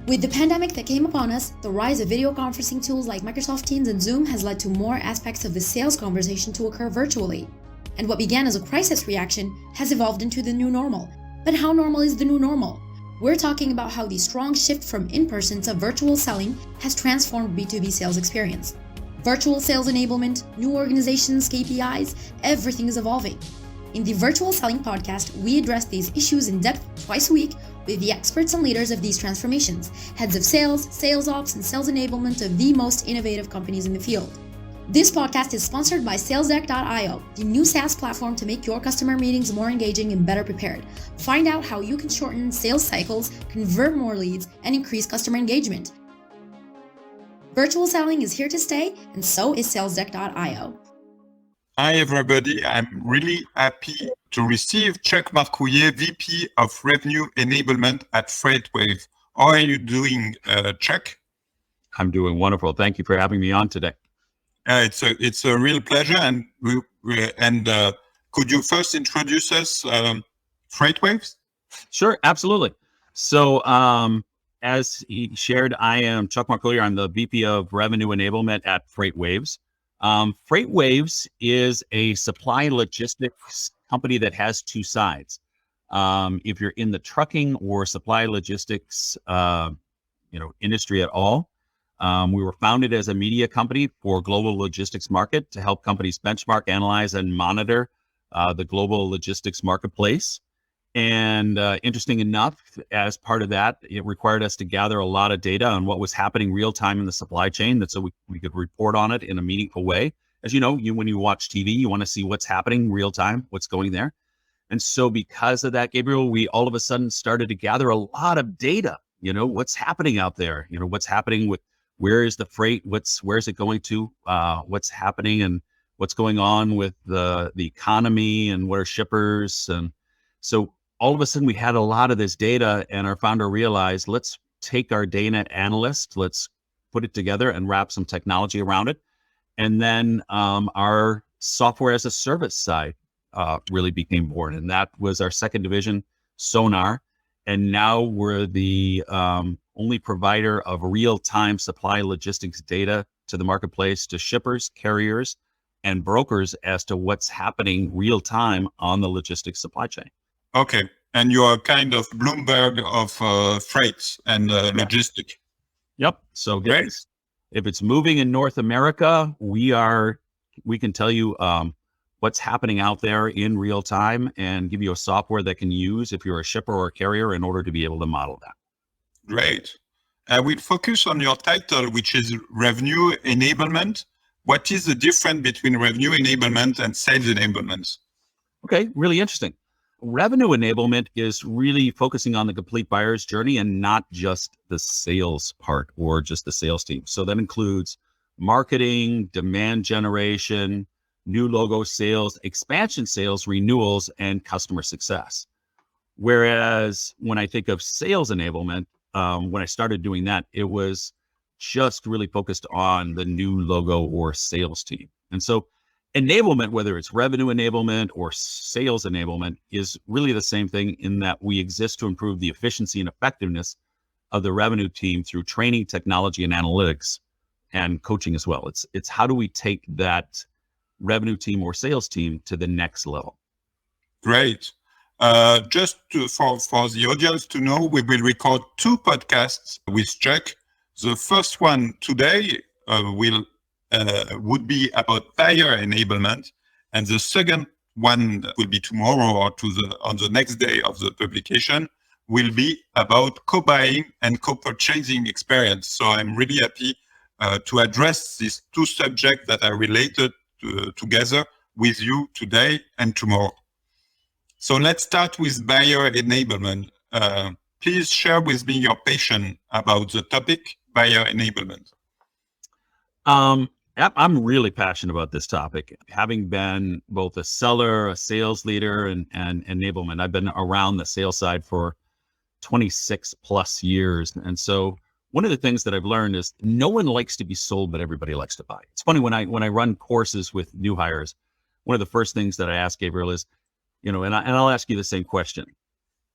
With the pandemic that came upon us, the rise of video conferencing tools like Microsoft Teams and Zoom has led to more aspects of the sales conversation to occur virtually. And what began as a crisis reaction has evolved into the new normal. But how normal is the new normal? We're talking about how the strong shift from in-person to virtual selling has transformed B2B sales experience. Virtual sales enablement, new organizations, KPIs, everything is evolving. In the Virtual Selling Podcast, we address these issues in depth twice a week with the experts and leaders of these transformations, heads of sales, sales ops, and sales enablement of the most innovative companies in the field. This podcast is sponsored by SalesDeck.io, the new SaaS platform to make your customer meetings more engaging and better prepared. Find out how you can shorten sales cycles, convert more leads, and increase customer engagement. Virtual selling is here to stay, and so is SalesDeck.io. Hi, everybody. I'm really happy to receive Chuck Marcouiller, VP of Revenue Enablement at FreightWaves. How are you doing, Chuck? I'm doing wonderful. Thank you for having me on today. It's a real pleasure. And could you first introduce us, FreightWaves? Sure, absolutely. So, as he shared, I am Chuck Marcouiller. I'm the VP of Revenue Enablement at FreightWaves. FreightWaves is a supply logistics company that has two sides. If you're in the trucking or supply logistics, industry at all, we were founded as a media company for global logistics market to help companies benchmark, analyze, and monitor the global logistics marketplace. And interesting enough, as part of that, it required us to gather a lot of data on what was happening real time in the supply chain, so we could report on it in a meaningful way. As you know, when you watch TV, you want to see what's happening real time, what's going there. And so because of that, Gabriel, we all of a sudden started to gather a lot of data, what's happening out there, what's happening with where is the freight, where is it going to, what's happening and what's going on with the economy and what are shippers. And so all of a sudden we had a lot of this data, and our founder realized, let's take our data analyst, let's put it together and wrap some technology around it. And then our software as a service side really became born. And that was our second division, Sonar. And now we're the only provider of real-time supply logistics data to the marketplace, to shippers, carriers, and brokers as to what's happening real time on the logistics supply chain. Okay. And you are kind of Bloomberg of freight and logistics. Yep. So if it's moving in North America, we can tell you what's happening out there in real time and give you a software that can use if you're a shipper or a carrier in order to be able to model that. Great. We'll focus on your title, which is Revenue Enablement. What is the difference between Revenue Enablement and Sales Enablement? Okay, really interesting. Revenue enablement is really focusing on the complete buyer's journey and not just the sales part or just the sales team. So that includes marketing, demand generation, new logo sales, expansion sales, renewals, and customer success. Whereas when I think of sales enablement, when I started doing that, it was just really focused on the new logo or sales team. And so enablement, whether it's revenue enablement or sales enablement, is really the same thing in that we exist to improve the efficiency and effectiveness of the revenue team through training, technology, and analytics, and coaching as well. It's how do we take that revenue team or sales team to the next level? Great. Just for the audience to know, we will record two podcasts with Chuck. The first one today would be about buyer enablement, and the second one will be tomorrow or on the next day of the publication will be about co-buying and co-purchasing experience. So I'm really happy to address these two subjects that are related together with you today and tomorrow. So let's start with buyer enablement. Please share with me your passion about the topic, buyer enablement. I'm really passionate about this topic. Having been both a seller, a sales leader, and enablement, I've been around the sales side for 26 plus years. And so one of the things that I've learned is no one likes to be sold, but everybody likes to buy. It's funny, when I run courses with new hires, one of the first things that I ask Gabriel is, and I'll ask you the same question.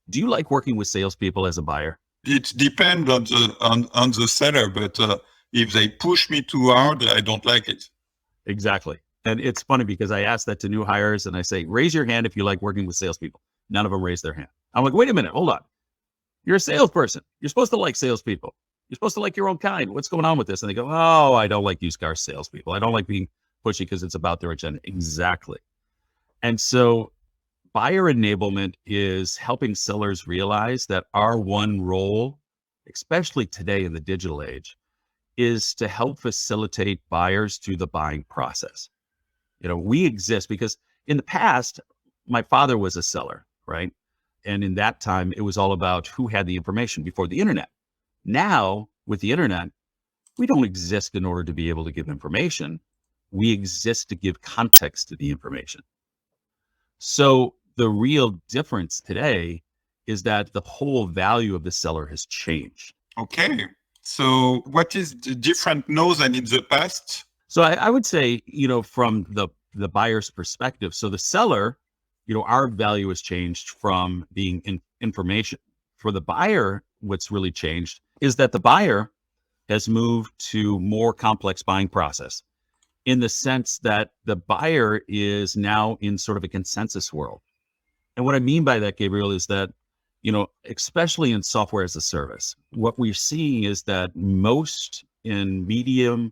Do you like working with salespeople as a buyer? It depends on the seller, but if they push me too hard, I don't like it. Exactly. And it's funny because I ask that to new hires and I say, raise your hand if you like working with salespeople. None of them raise their hand. I'm like, wait a minute, hold on. You're a salesperson. You're supposed to like salespeople. You're supposed to like your own kind. What's going on with this? And they go, oh, I don't like used car salespeople. I don't like being pushy because it's about their agenda. Exactly. And so buyer enablement is helping sellers realize that our one role, especially today in the digital age, is to help facilitate buyers through the buying process. We exist because in the past, my father was a seller, right? And in that time, it was all about who had the information before the internet. Now, with the internet, we don't exist in order to be able to give information. We exist to give context to the information. So the real difference today is that the whole value of the seller has changed. Okay. So what is the different now than in the past? So I would say, from the buyer's perspective, so the seller, our value has changed from being information. For the buyer, what's really changed is that the buyer has moved to more complex buying process in the sense that the buyer is now in sort of a consensus world. And what I mean by that, Gabriel, is that, especially in software as a service, what we're seeing is that most in medium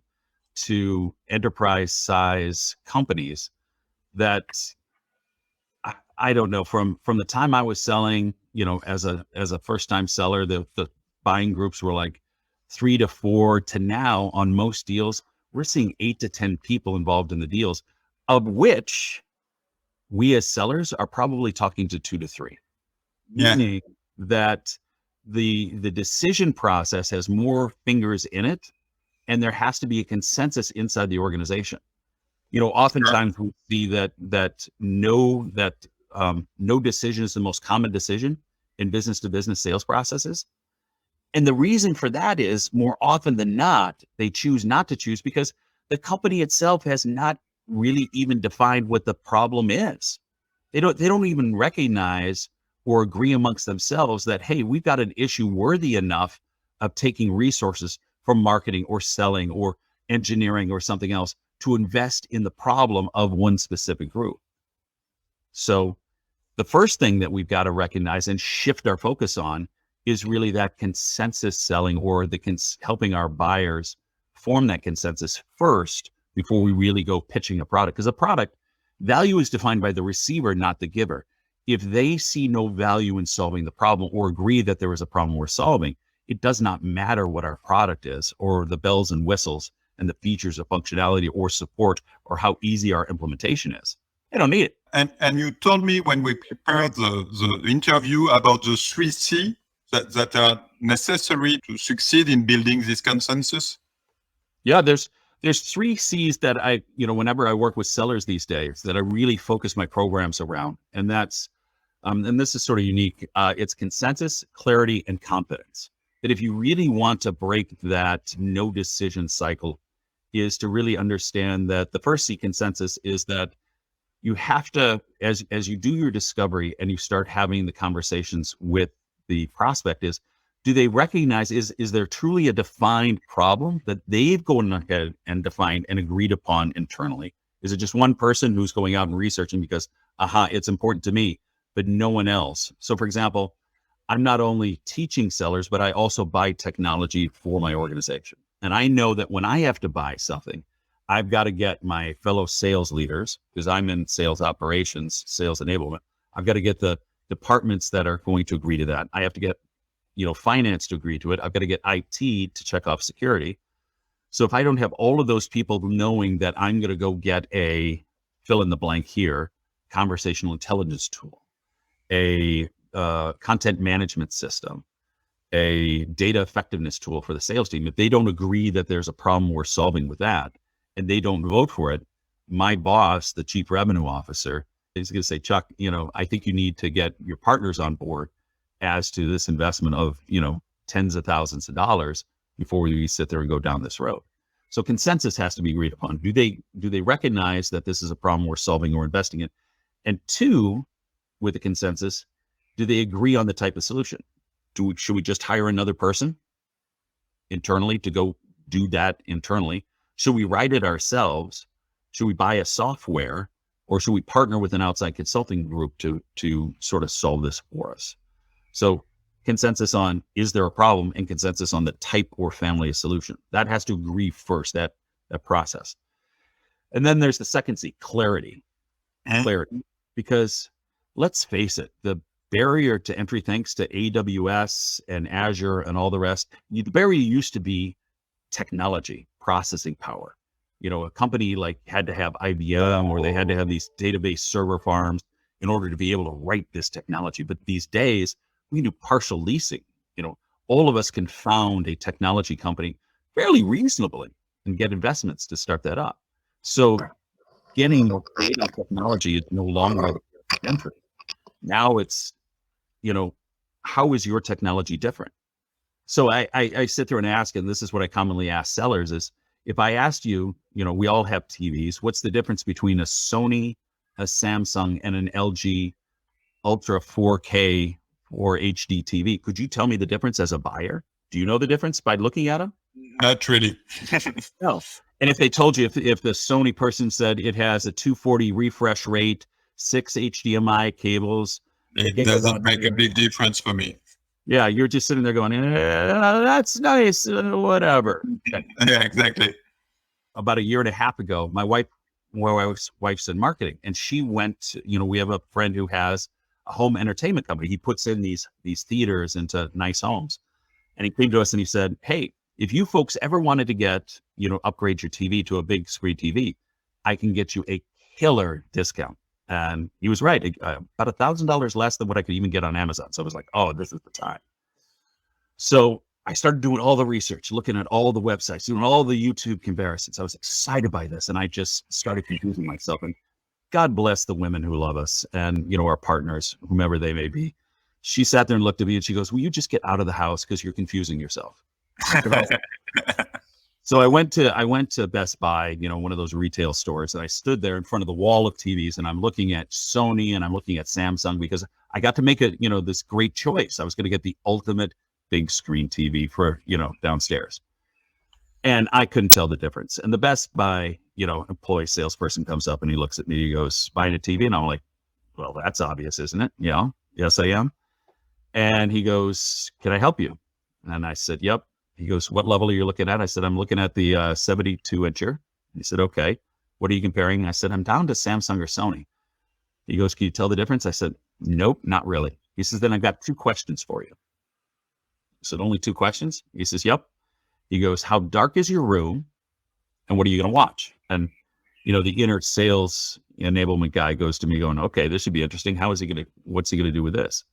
to enterprise size companies that I don't know, from the time I was selling, as a first time seller, the buying groups were like 3 to 4 to now on most deals, we're seeing 8 to 10 people involved in the deals, of which we as sellers are probably talking to 2 to 3. Yeah. Meaning that the decision process has more fingers in it, and there has to be a consensus inside the organization. Oftentimes we see that no decision is the most common decision in business to business sales processes. And the reason for that is more often than not, they choose not to choose because the company itself has not really even defined what the problem is. They don't even recognize or agree amongst themselves that, hey, we've got an issue worthy enough of taking resources from marketing or selling or engineering or something else to invest in the problem of one specific group. So the first thing that we've got to recognize and shift our focus on is really that consensus selling, or helping our buyers form that consensus first before we really go pitching a product. Because a product value is defined by the receiver, not the giver. If they see no value in solving the problem or agree that there is a problem we're solving, it does not matter what our product is or the bells and whistles and the features of functionality or support or how easy our implementation is. They don't need it. And you told me when we prepared the interview about the 3C that are necessary to succeed in building this consensus. Yeah, there's 3 C's that whenever I work with sellers these days, that I really focus my programs around. And that's, and this is sort of unique. It's consensus, clarity, and competence. That if you really want to break that no decision cycle, is to really understand that the first C, consensus, is that you have to, as you do your discovery and you start having the conversations with the prospect, is, do they recognize, is there truly a defined problem that they've gone ahead and defined and agreed upon internally? Is it just one person who's going out and researching because, it's important to me, but no one else? So for example, I'm not only teaching sellers, but I also buy technology for my organization. And I know that when I have to buy something, I've got to get my fellow sales leaders, because I'm in sales operations, sales enablement. I've got to get the departments that are going to agree to that. I have to get, finance to agree to it. I've got to get IT to check off security. So if I don't have all of those people knowing that I'm going to go get a fill in the blank here, conversational intelligence tool, a content management system, a data effectiveness tool for the sales team, if they don't agree that there's a problem we're solving with that, and they don't vote for it, my boss, the chief revenue officer, is going to say, Chuck, I think you need to get your partners on board as to this investment of, tens of thousands of dollars before we sit there and go down this road. So consensus has to be agreed upon. Do they recognize that this is a problem we're solving or investing in? And 2, with the consensus, do they agree on the type of solution? Should we just hire another person internally to go do that internally? Should we write it ourselves? Should we buy a software, or should we partner with an outside consulting group to sort of solve this for us? So consensus on, is there a problem, and consensus on the type or family of solution. That has to agree first, that process. And then there's the second C, clarity. Clarity. Because let's face it, the barrier to entry, thanks to AWS and Azure and all the rest, the barrier used to be technology, processing power. A company like had to have IBM, or they had to have these database server farms in order to be able to write this technology. But these days, we do partial leasing. All of us can found a technology company fairly reasonably and get investments to start that up. So getting or creating technology is no longer entry. Now it's, how is your technology different? So I sit there and ask, and this is what I commonly ask sellers is, if I asked you, we all have TVs, what's the difference between a Sony, a Samsung, and an LG Ultra 4K or HD TV? Could you tell me the difference as a buyer? Do you know the difference by looking at them? Not really. No. And if they told you, if the Sony person said it has a 240 refresh rate, 6 HDMI cables, it doesn't make a big difference for me. Yeah, you're just sitting there going, that's nice, whatever. Yeah, exactly. About a year and a half ago, my wife's in marketing, and she went, we have a friend who has a home entertainment company. He puts in these theaters into nice homes. And he came to us and he said, hey, if you folks ever wanted to get, upgrade your TV to a big screen TV, I can get you a killer discount. And he was right, about $1,000 less than what I could even get on Amazon. So I was like, oh, this is the time. So I started doing all the research, looking at all the websites, doing all the YouTube comparisons. I was excited by this, and I just started confusing myself. And God bless the women who love us and, our partners, whomever they may be. She sat there and looked at me and she goes, will you just get out of the house because you're confusing yourself? So I went to Best Buy, one of those retail stores, and I stood there in front of the wall of TVs, and I'm looking at Sony and I'm looking at Samsung, because I got to make this great choice. I was going to get the ultimate big screen TV for, downstairs. And I couldn't tell the difference. And the Best Buy, employee salesperson comes up and he looks at me, he goes, buying a TV? And I'm like, well, that's obvious, isn't it? Yes, I am. And he goes, can I help you? And I said, yep. He goes, what level are you looking at? I said, I'm looking at the 72-incher. He said, okay. What are you comparing? I said, I'm down to Samsung or Sony. He goes, can you tell the difference? I said, nope, not really. He says, then I've got 2 questions for you. I said, only 2 questions? He says, yep. He goes, how dark is your room? And what are you going to watch? And, the inner sales enablement guy goes to me going, okay, this should be interesting. What's he going to do with this?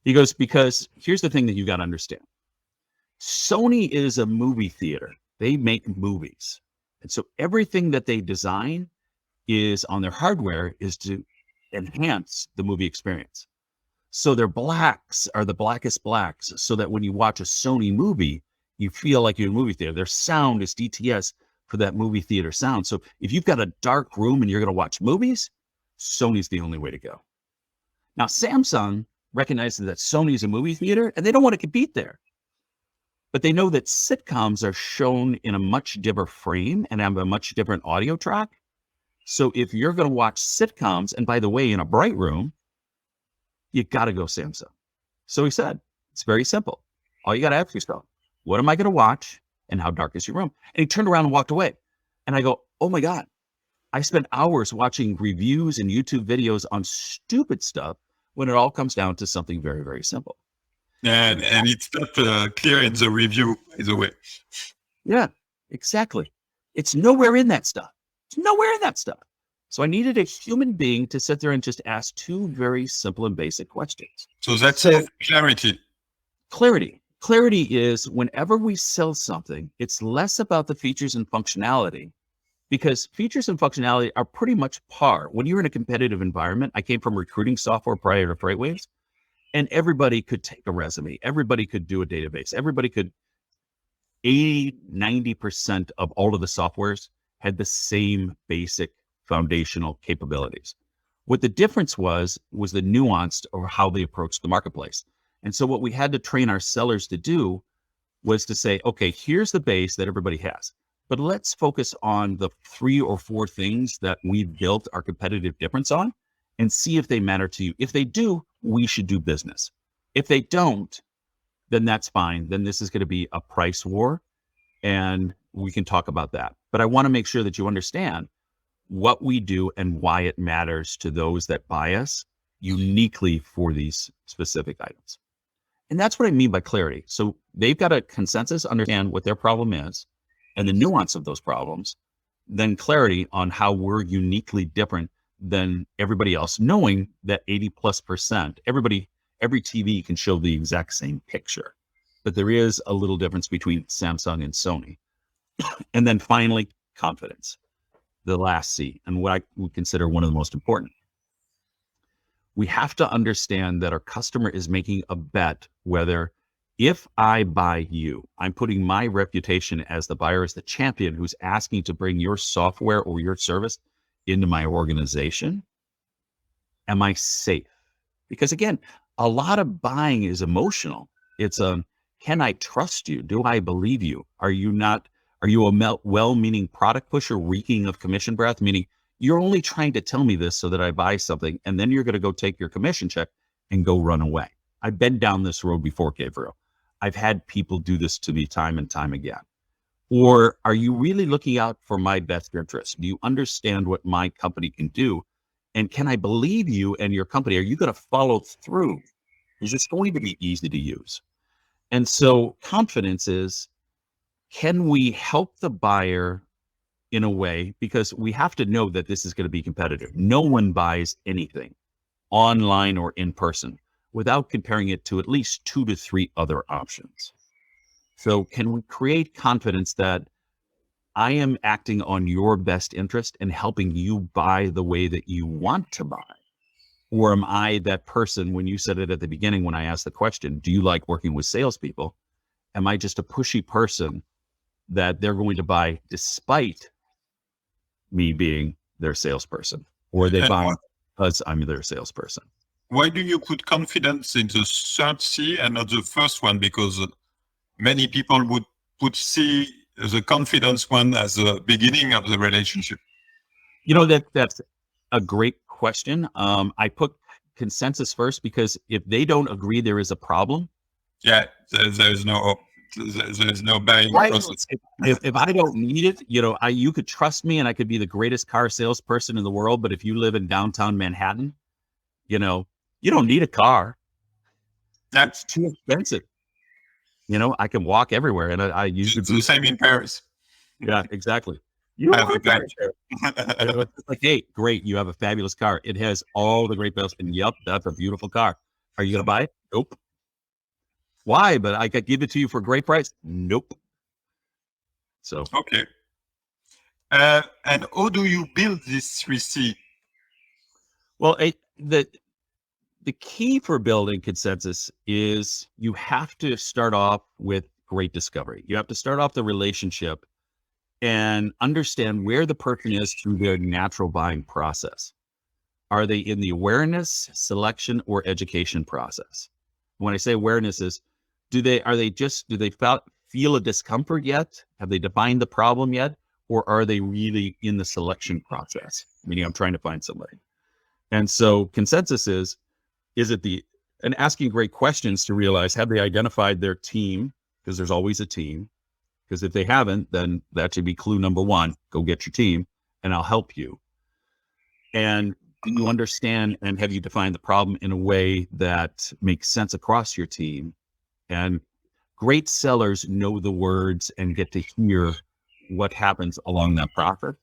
He goes, because here's the thing that you got to understand. Sony is a movie theater. They make movies. And so everything that they design is on their hardware is to enhance the movie experience. So their blacks are the blackest blacks, so that when you watch a Sony movie, you feel like you're in a movie theater. Their sound is DTS for that movie theater sound. So if you've got a dark room and you're going to watch movies, Sony's the only way to go. Now, Samsung recognizes that Sony is a movie theater and they don't want to compete there. But they know that sitcoms are shown in a much different frame and have a much different audio track. So if you're going to watch sitcoms, and by the way, in a bright room, you got to go Samsung. So he said, it's very simple. All you got to ask yourself, what am I going to watch and how dark is your room? And he turned around and walked away. And I go, oh my God, I spent hours watching reviews and YouTube videos on stupid stuff when it all comes down to something very, very simple. And it's not clear in the review, by the way. Yeah, exactly. It's nowhere in that stuff. It's nowhere in that stuff. So I needed a human being to sit there and just ask 2 very simple and basic questions. So that's clarity. Clarity is whenever we sell something, it's less about the features and functionality, because features and functionality are pretty much par. When you're in a competitive environment, I came from recruiting software prior to FreightWaves. And everybody could take a resume. Everybody could do a database. Everybody could, 80, 90% of all of the softwares had the same basic foundational capabilities. What the difference was the nuance of how they approached the marketplace. And so what we had to train our sellers to do was to say, okay, here's the base that everybody has, but let's focus on the 3 or 4 things that we've built our competitive difference on and see if they matter to you. If they do, we should do business. If they don't, then that's fine. Then this is going to be a price war, and we can talk about that. But I want to make sure that you understand what we do and why it matters to those that buy us uniquely for these specific items. And that's what I mean by clarity. So they've got a consensus, understand what their problem is and the nuance of those problems, then clarity on how we're uniquely different than everybody else, knowing that 80+%, every TV can show the exact same picture, but there is a little difference between Samsung and Sony. And then finally, confidence, the last C, and what I would consider one of the most important. We have to understand that our customer is making a bet whether if I buy you, I'm putting my reputation as the buyer, as the champion who's asking to bring your software or your service into my organization. Am I safe? Because again, a lot of buying is emotional. It's can I trust you? Do I believe you? Are you a well-meaning product pusher reeking of commission breath? Meaning you're only trying to tell me this so that I buy something, and then you're going to go take your commission check and go run away. I've been down this road before, Gabriel. I've had people do this to me time and time again. Or are you really looking out for my best interest? Do you understand what my company can do? And can I believe you and your company? Are you going to follow through? Is this going to be easy to use? And so confidence is, can we help the buyer in a way, because we have to know that this is going to be competitive. No one buys anything online or in person without comparing it to at least 2 to 3 other options. So can we create confidence that I am acting on your best interest and helping you buy the way that you want to buy? Or am I that person, when you said it at the beginning, when I asked the question, do you like working with salespeople? Am I just a pushy person that they're going to buy despite me being their salesperson, or they buy because I'm their salesperson? Why do you put confidence in the third C and not the first one? Because many people would put C, the confidence one, as the beginning of the relationship. You know, that's a great question. I put consensus first because if they don't agree there is a problem, there's no buying process. If I don't need it, you could trust me and I could be the greatest car salesperson in the world. But if you live in downtown Manhattan, you don't need a car. That's too expensive. I can walk everywhere, and I use the same in Paris. Yeah, exactly. You have a car. Like, hey, great, you have a fabulous car. It has all the great bells, and yep, that's a beautiful car. Are you gonna buy it? Nope. Why? But I could give it to you for a great price. Nope. So okay. And how do you build this 3C? Well, the key for building consensus is you have to start off with great discovery. You have to start off the relationship and understand where the person is through their natural buying process. Are they in the awareness, selection, or education process? When I say awareness is, do they feel a discomfort yet? Have they defined the problem yet? Or are they really in the selection process? Meaning I'm trying to find somebody. And so consensus is it and asking great questions to realize, have they identified their team? Because there's always a team. Because if they haven't, then that should be clue number 1, go get your team and I'll help you. And do you understand and have you defined the problem in a way that makes sense across your team? And great sellers know the words and get to hear what happens along that process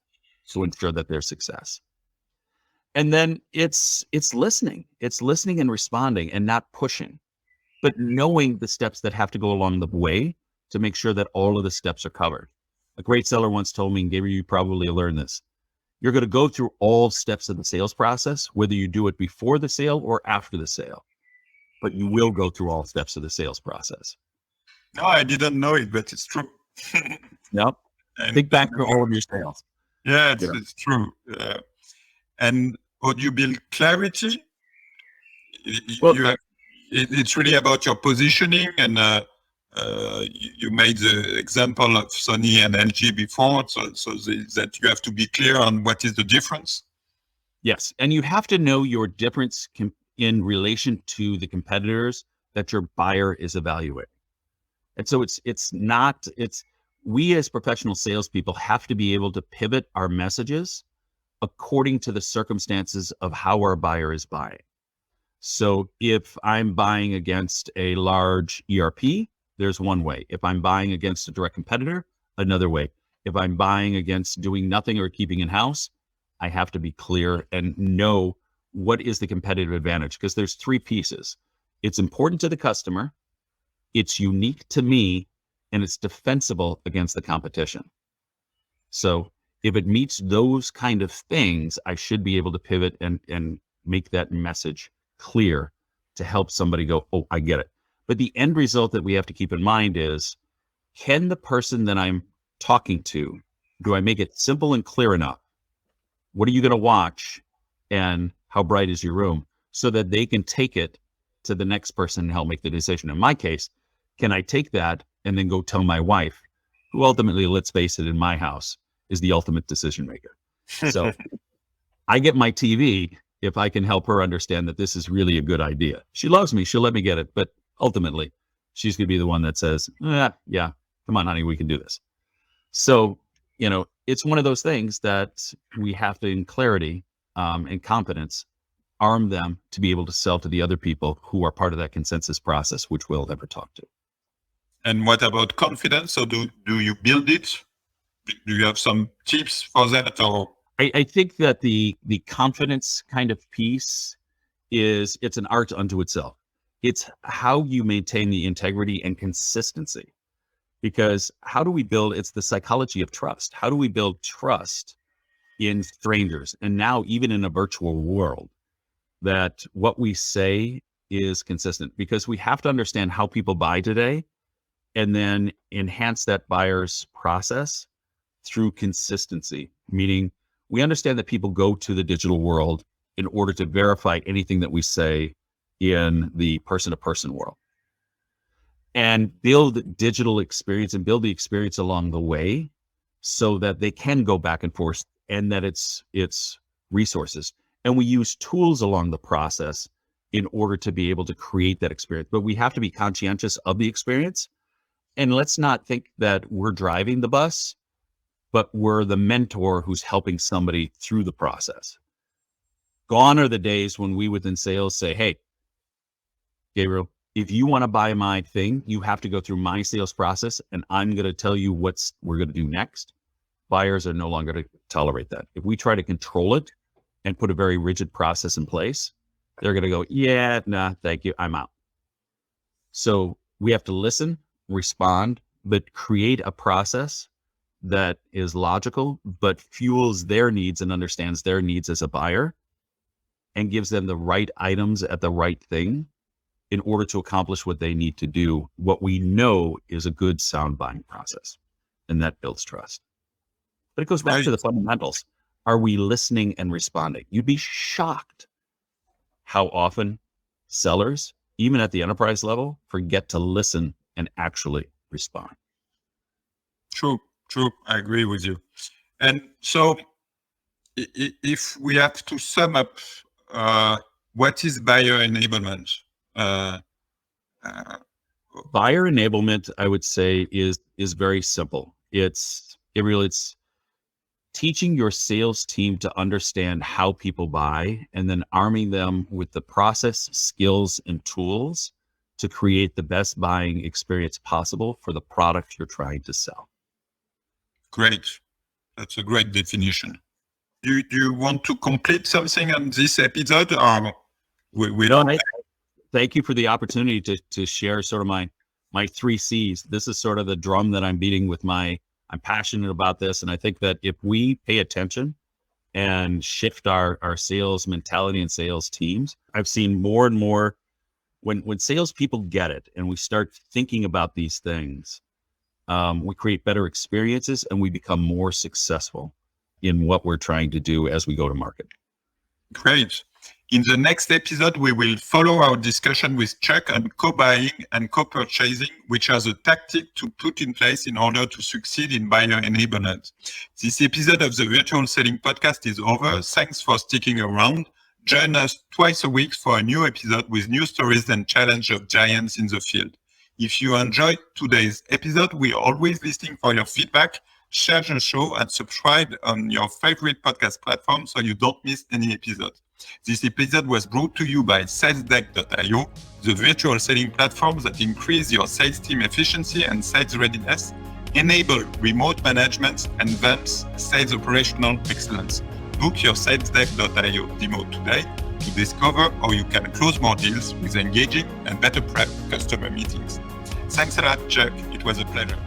to ensure that there's success. And then it's listening. It's listening and responding and not pushing, but knowing the steps that have to go along the way to make sure that all of the steps are covered. A great seller once told me, and Gabriel, you probably learned this, you're going to go through all steps of the sales process, whether you do it before the sale or after the sale, but you will go through all steps of the sales process. No, I didn't know it, but it's true. Yep. Think back to all of your sales. Yeah, it's true. And how do you build clarity? Well, it's really about your positioning, and you made the example of Sony and LG before, so that you have to be clear on what is the difference. Yes, and you have to know your difference in relation to the competitors that your buyer is evaluating. And so we as professional salespeople have to be able to pivot our messages according to the circumstances of how our buyer is buying. So if I'm buying against a large ERP, there's one way. If I'm buying against a direct competitor, another way. If I'm buying against doing nothing or keeping in-house, I have to be clear and know what is the competitive advantage, because there's three pieces. It's important to the customer, it's unique to me, and it's defensible against the competition. So if it meets those kind of things, I should be able to pivot and make that message clear to help somebody go, oh, I get it. But the end result that we have to keep in mind is, can the person that I'm talking to, do I make it simple and clear enough? What are you going to watch? And how bright is your room? So that they can take it to the next person and help make the decision. In my case, can I take that and then go tell my wife, who ultimately, let's face it, in my house, is the ultimate decision maker. So I get my TV if I can help her understand that this is really a good idea. She loves me. She'll let me get it. But ultimately, she's going to be the one that says, yeah, come on, honey, we can do this. So, it's one of those things that we have to, in clarity and confidence, arm them to be able to sell to the other people who are part of that consensus process, which we'll never talk to. And what about confidence? So do you build it? Do you have some tips for that? Or I think that the confidence kind of piece it's an art unto itself. It's how you maintain the integrity and consistency. Because how do we build, it's the psychology of trust. How do we build trust in strangers? And now even in a virtual world, that what we say is consistent, because we have to understand how people buy today and then enhance that buyer's process through consistency. Meaning we understand that people go to the digital world in order to verify anything that we say in the person-to-person world, and build digital experience and build the experience along the way so that they can go back and forth, and that it's resources. And we use tools along the process in order to be able to create that experience. But we have to be conscientious of the experience. And let's not think that we're driving the bus, but we're the mentor who's helping somebody through the process. Gone are the days when we within sales say, hey, Gabriel, if you want to buy my thing, you have to go through my sales process, and I'm going to tell you what we're going to do next. Buyers are no longer going to tolerate that. If we try to control it and put a very rigid process in place, they're going to go, yeah, nah, thank you, I'm out. So we have to listen, respond, but create a process that is logical, but fuels their needs and understands their needs as a buyer, and gives them the right items at the right thing in order to accomplish what they need to do, what we know is a good sound buying process. And that builds trust. But it goes back to the fundamentals. Are we listening and responding? You'd be shocked how often sellers, even at the enterprise level, forget to listen and actually respond. True. I agree with you. And so if we have to sum up, what is buyer enablement? Buyer enablement, I would say, is very simple. It's teaching your sales team to understand how people buy, and then arming them with the process, skills, and tools to create the best buying experience possible for the product you're trying to sell. Great. That's a great definition. Do you want to complete something on this episode? Or we don't? Thank you for the opportunity to share sort of my 3 C's. This is sort of the drum that I'm beating with I'm passionate about this. And I think that if we pay attention and shift our sales mentality and sales teams, I've seen more and more when salespeople get it and we start thinking about these things, we create better experiences and we become more successful in what we're trying to do as we go to market. Great. In the next episode, we will follow our discussion with Chuck on co-buying and co-purchasing, which are the tactics to put in place in order to succeed in buyer enablement. This episode of the Virtual Selling Podcast is over. Thanks for sticking around. Join us twice a week for a new episode with new stories and challenge of giants in the field. If you enjoyed today's episode, we are always listening for your feedback. Share the show and subscribe on your favorite podcast platform so you don't miss any episode. This episode was brought to you by SalesDeck.io, the virtual selling platform that increases your sales team efficiency and sales readiness, enable remote management, and advance sales operational excellence. Book your SalesDeck.io demo today to discover how you can close more deals with engaging and better prep customer meetings. Thanks a lot, Chuck. It was a pleasure.